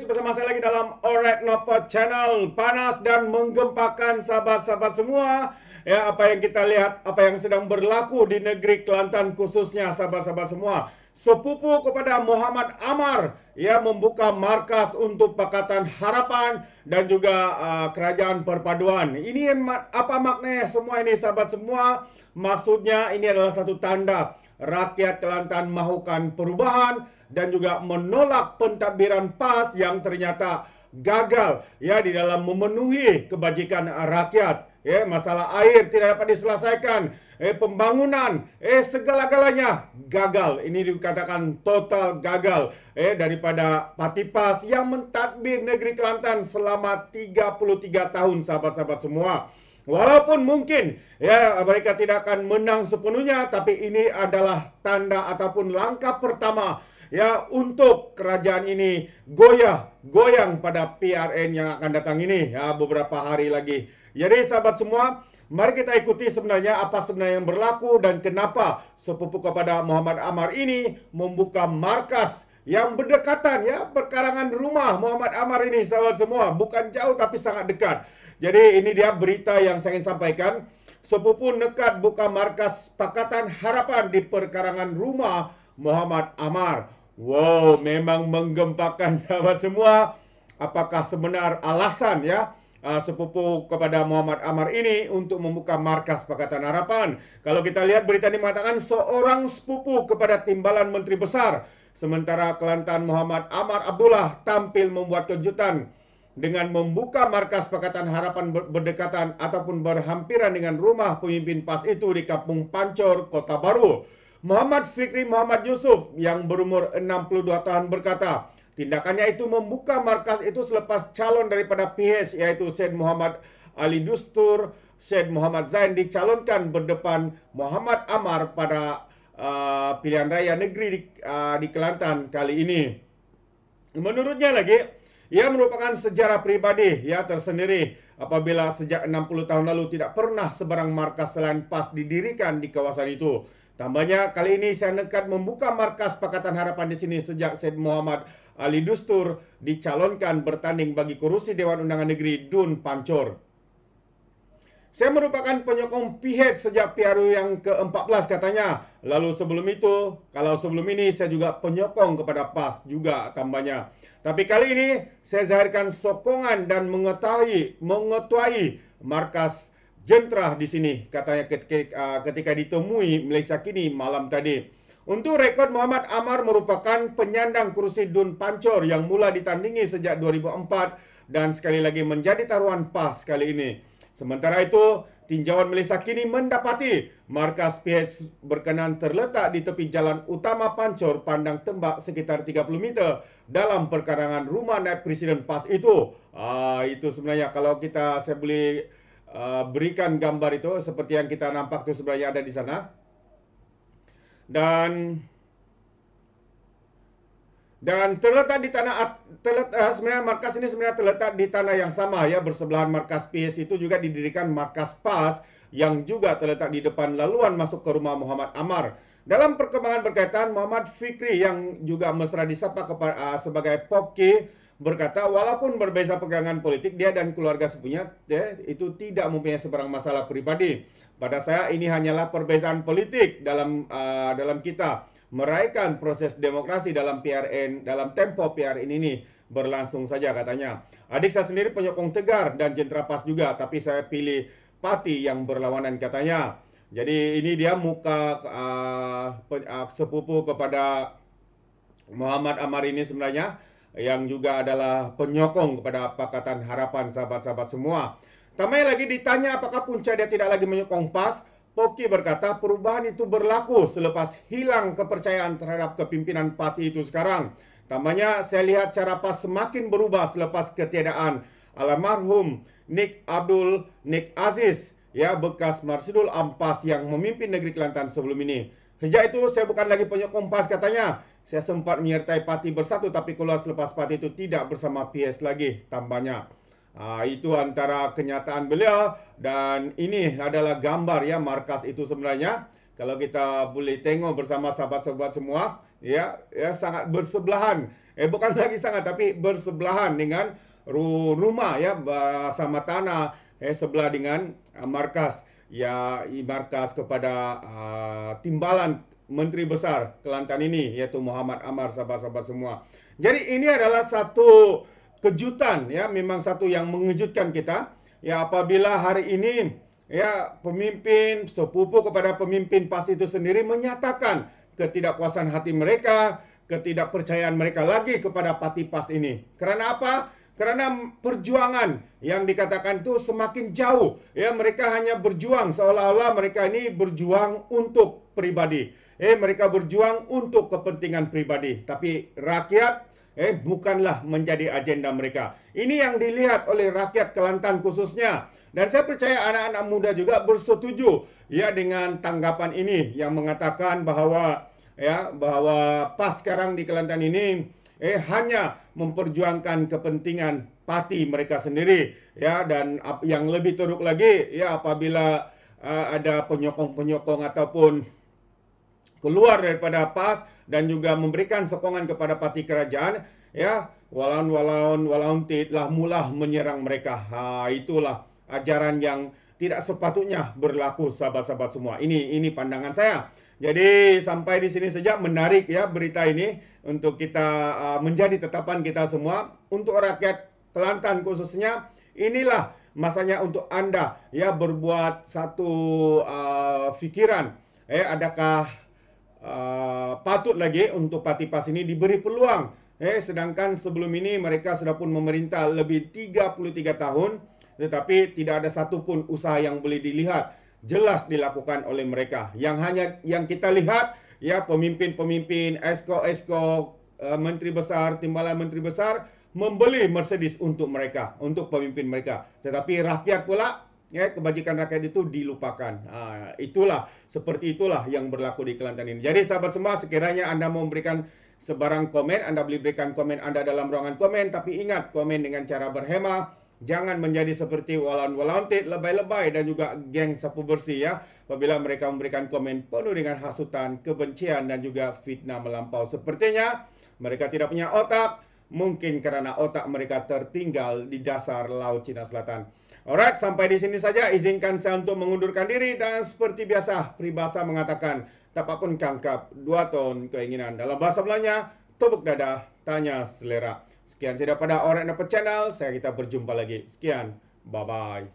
News bersama saya lagi dalam Alright Nopo Channel. Panas dan menggempakan sahabat-sahabat semua. Ya, apa yang kita lihat, apa yang sedang berlaku di negeri Kelantan khususnya sahabat-sahabat semua. Sepupu kepada Muhammad Amar, ia membuka markas untuk Pakatan Harapan dan juga Kerajaan Perpaduan. Ini apa maknanya semua ini sahabat semua? Maksudnya ini adalah satu tanda rakyat Kelantan mahukan perubahan dan juga menolak pentadbiran PAS yang ternyata gagal ya di dalam memenuhi kebajikan rakyat. Ya, masalah air tidak dapat diselesaikan, pembangunan, segala-galanya gagal. Ini dikatakan total gagal daripada parti PAS yang mentadbir negeri Kelantan selama 33 tahun sahabat-sahabat semua. Walaupun mungkin ya mereka tidak akan menang sepenuhnya, tapi ini adalah tanda ataupun langkah pertama ya untuk kerajaan ini goyang pada PRN yang akan datang ini ya beberapa hari lagi. Jadi sahabat semua, mari kita ikuti sebenarnya apa sebenarnya yang berlaku dan kenapa sepupu kepada Muhammad Amar ini membuka markas yang berdekatan ya, perkarangan rumah Muhammad Amar ini sahabat semua, bukan jauh tapi sangat dekat. Jadi ini dia berita yang saya ingin sampaikan. Sepupu nekat buka markas Pakatan Harapan di perkarangan rumah Muhammad Amar. Wow, memang menggempakan sahabat semua. Apakah sebenar alasan ya sepupu kepada Muhammad Amar ini untuk membuka markas Pakatan Harapan? Kalau kita lihat berita ini mengatakan seorang sepupu kepada Timbalan Menteri Besar, sementara Kelantan Muhammad Amar Abdullah tampil membuat kejutan dengan membuka markas Pakatan Harapan berdekatan ataupun berhampiran dengan rumah pemimpin PAS itu di Kampung Pancor, Kota Baru. Muhammad Fikri Muhammad Yusuf yang berumur 62 tahun berkata, tindakannya itu membuka markas itu selepas calon daripada PH yaitu Syed Muhammad Ali Dustur, Syed Muhammad Zain dicalonkan berdepan Muhammad Amar pada pilihan raya negeri di Kelantan kali ini. Menurutnya lagi, ia merupakan sejarah pribadi ya tersendiri apabila sejak 60 tahun lalu tidak pernah sebarang markas selain PAS didirikan di kawasan itu. Tambahnya, kali ini saya nekat membuka markas Pakatan Harapan di sini sejak Syed Muhammad Ali Dustur dicalonkan bertanding bagi kursi Dewan Undangan Negeri Dun Pancor. Saya merupakan penyokong PH sejak PRU yang ke-14 katanya. Lalu sebelum itu, kalau sebelum ini saya juga penyokong kepada PAS juga tambahnya. Tapi kali ini saya zahirkan sokongan dan mengetuai markas Jentrah di sini katanya ketika ditemui Malaysia Kini malam tadi. Untuk rekod, Muhammad Amar merupakan penyandang kursi Dun Pancor yang mula ditandingi sejak 2004 dan sekali lagi menjadi taruhan PAS kali ini. Sementara itu, tinjauan Malaysia Kini mendapati markas PH berkenan terletak di tepi jalan utama Pancor Pandang Tembak sekitar 30 meter dalam perkarangan rumah naib Presiden PAS itu. Itu sebenarnya kalau saya boleh berikan gambar itu seperti yang kita nampak itu sebenarnya ada di sana. Dan terletak di sebenarnya markas ini sebenarnya terletak di tanah yang sama ya, bersebelahan markas PH itu juga didirikan markas PAS yang juga terletak di depan laluan masuk ke rumah Muhammad Amar. Dalam perkembangan berkaitan, Muhammad Fikri yang juga mesra disapa sebagai Poki berkata walaupun berbeza pegangan politik, dia dan keluarga sepupunya itu tidak mempunyai sebarang masalah pribadi. Pada saya ini hanyalah perbezaan politik dalam kita meraihkan proses demokrasi dalam PRN, dalam tempo PRN ini berlangsung saja katanya. Adik saya sendiri penyokong Tegar dan Jentera PAS juga, tapi saya pilih parti yang berlawanan katanya. Jadi ini dia muka sepupu kepada Muhammad Amar ini sebenarnya yang juga adalah penyokong kepada Pakatan Harapan sahabat-sahabat semua. Tambahnya lagi ditanya apakah punca dia tidak lagi menyokong PAS, Poki berkata perubahan itu berlaku selepas hilang kepercayaan terhadap kepimpinan parti itu sekarang. Tambahnya, saya lihat cara PAS semakin berubah selepas ketiadaan almarhum Nik Aziz, ya bekas Marsidul Ampas yang memimpin negeri Kelantan sebelum ini. Sejak itu saya bukan lagi penyokong PAS katanya. Saya sempat menyertai parti Bersatu tapi keluar selepas parti itu tidak bersama PS lagi, tambahnya. Itu antara kenyataan beliau dan ini adalah gambar ya markas itu sebenarnya. Kalau kita boleh tengok bersama sahabat-sahabat semua, ya sangat bersebelahan Bukan lagi sangat, tapi bersebelahan dengan rumah ya, sama tanah sebelah dengan markas ya, markas kepada timbalan Menteri Besar Kelantan ini, yaitu Muhammad Amar, sahabat-sahabat semua. Jadi ini adalah satu kejutan ya, memang satu yang mengejutkan kita ya, apabila hari ini ya pemimpin sepupu kepada pemimpin PAS itu sendiri menyatakan ketidakpuasan hati mereka, ketidakpercayaan mereka lagi kepada parti PAS ini. Karena apa? Karena perjuangan yang dikatakan itu semakin jauh ya, mereka hanya berjuang seolah-olah mereka ini berjuang untuk pribadi. Mereka berjuang untuk kepentingan pribadi, tapi rakyat bukanlah menjadi agenda mereka. Ini yang dilihat oleh rakyat Kelantan khususnya. Dan saya percaya anak-anak muda juga bersetuju ya dengan tanggapan ini yang mengatakan bahwa PAS sekarang di Kelantan ini hanya memperjuangkan kepentingan parti mereka sendiri ya, dan yang lebih teruk lagi ya, apabila ada penyokong-penyokong ataupun keluar daripada PAS dan juga memberikan sokongan kepada parti kerajaan ya, walaun telah mula menyerang mereka. Itulah ajaran yang tidak sepatutnya berlaku, sahabat-sahabat semua. Ini pandangan saya. Jadi sampai di sini saja, menarik ya berita ini untuk kita menjadi tetapan kita semua, untuk rakyat Kelantan khususnya. Inilah masanya untuk Anda ya berbuat satu fikiran, adakah patut lagi untuk parti PAS ini diberi peluang. Sedangkan sebelum ini mereka sudah pun memerintah lebih 33 tahun, tetapi tidak ada satupun usaha yang boleh dilihat jelas dilakukan oleh mereka. Yang kita lihat ya, pemimpin-pemimpin, esko-esko, menteri besar, timbalan menteri besar membeli Mercedes untuk mereka, untuk pemimpin mereka. Tetapi rakyat pula kebajikan rakyat itu dilupakan. Seperti itulah yang berlaku di Kelantan ini. Jadi sahabat semua, sekiranya Anda mau memberikan sebarang komen, Anda boleh berikan komen Anda dalam ruangan komen, tapi ingat, komen dengan cara berhema. Jangan menjadi seperti walaun tit, lebay-lebay dan juga geng sapu bersih ya, apabila mereka memberikan komen penuh dengan hasutan, kebencian dan juga fitnah melampau. Sepertinya mereka tidak punya otak, mungkin karena otak mereka tertinggal di dasar Laut Cina Selatan. Alright, sampai di sini saja. Izinkan saya untuk mengundurkan diri, dan seperti biasa peribahasa mengatakan, tapak pun kangkap, 2 ton keinginan. Dalam bahasa Melayunya, tepuk dada, tanya selera. Sekian saya daripada Orang Dapat Channel. Kita berjumpa lagi. Sekian. Bye-bye.